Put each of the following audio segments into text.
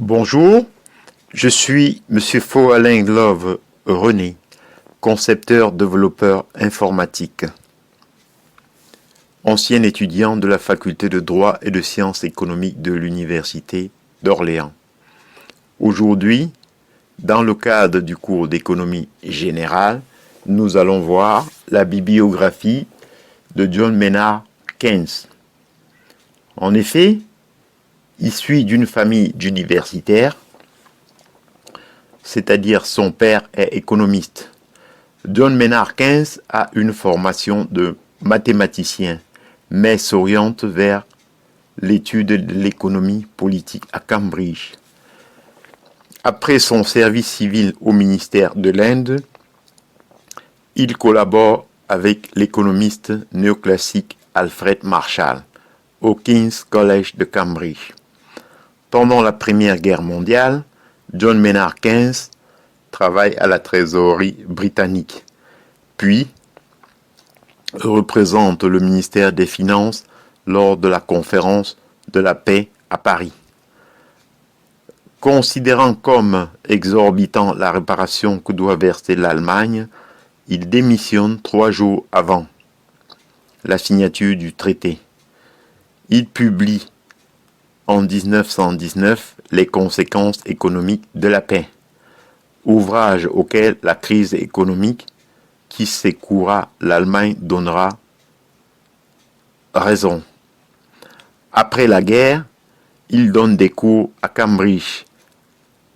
Bonjour, je suis Monsieur Faux-Alain Love René, concepteur-développeur informatique, ancien étudiant de la faculté de droit et de sciences économiques de l'Université d'Orléans. Aujourd'hui, dans le cadre du cours d'économie générale, nous allons voir la bibliographie de John Maynard Keynes. En effet, issu d'une famille d'universitaires, c'est-à-dire son père est économiste. John Maynard Keynes a une formation de mathématicien, mais s'oriente vers l'étude de l'économie politique à Cambridge. Après son service civil au ministère de l'Inde, il collabore avec l'économiste néoclassique Alfred Marshall au King's College de Cambridge. Pendant la Première Guerre mondiale, John Maynard Keynes travaille à la trésorerie britannique, puis représente le ministère des Finances lors de la conférence de la paix à Paris. Considérant comme exorbitant la réparation que doit verser l'Allemagne, il démissionne 3 jours avant la signature du traité. Il publie en 1919 les conséquences économiques de la paix, ouvrage auquel la crise économique qui secoura l'Allemagne donnera raison. Après la guerre, il donne des cours à Cambridge,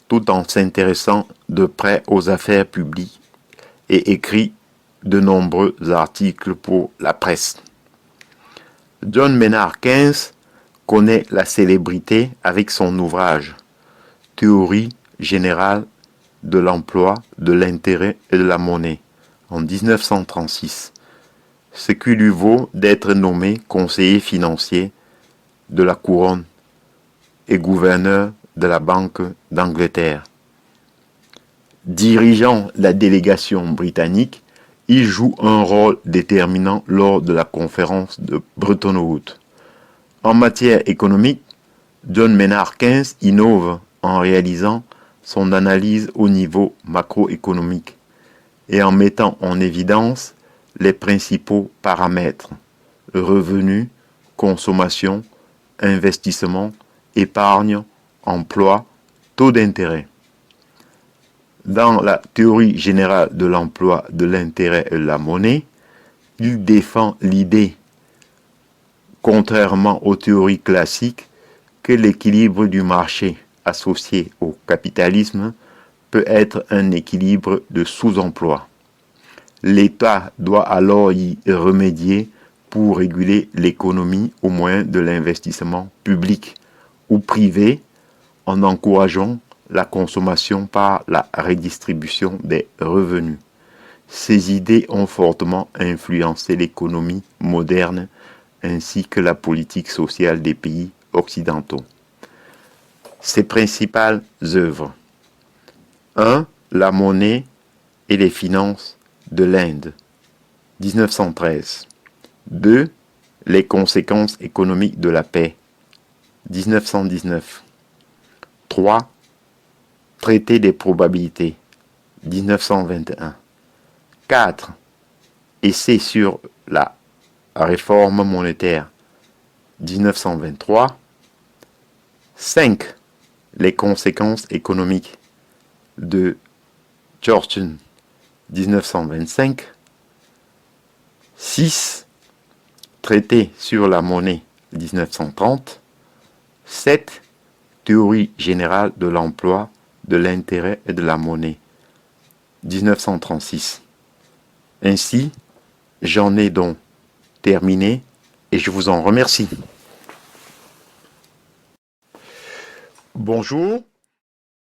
tout en s'intéressant de près aux affaires publiques et écrit de nombreux articles pour la presse. John Maynard Keynes connaît la célébrité avec son ouvrage « Théorie générale de l'emploi, de l'intérêt et de la monnaie » en 1936, ce qui lui vaut d'être nommé conseiller financier de la couronne et gouverneur de la Banque d'Angleterre. Dirigeant la délégation britannique, il joue un rôle déterminant lors de la conférence de Bretton Woods. En matière économique, John Maynard Keynes innove en réalisant son analyse au niveau macroéconomique et en mettant en évidence les principaux paramètres: revenus, consommation, investissement, épargne, emploi, taux d'intérêt. Dans la théorie générale de l'emploi, de l'intérêt et de la monnaie, il défend l'idée, contrairement aux théories classiques, que l'équilibre du marché associé au capitalisme peut être un équilibre de sous-emploi. L'État doit alors y remédier pour réguler l'économie au moyen de l'investissement public ou privé en encourageant la consommation par la redistribution des revenus. Ces idées ont fortement influencé l'économie moderne ainsi que la politique sociale des pays occidentaux. Ses principales œuvres: 1. La monnaie et les finances de l'Inde, 1913. 2. Les conséquences économiques de la paix, 1919. 3. Traité des probabilités, 1921. 4. Essai sur la réforme monétaire, 1923. 5. Les conséquences économiques de Georgetown, 1925. 6. Traité sur la monnaie, 1930. 7. Théorie générale de l'emploi, de l'intérêt et de la monnaie, 1936. Ainsi, j'en ai donc terminé et je vous en remercie. Bonjour,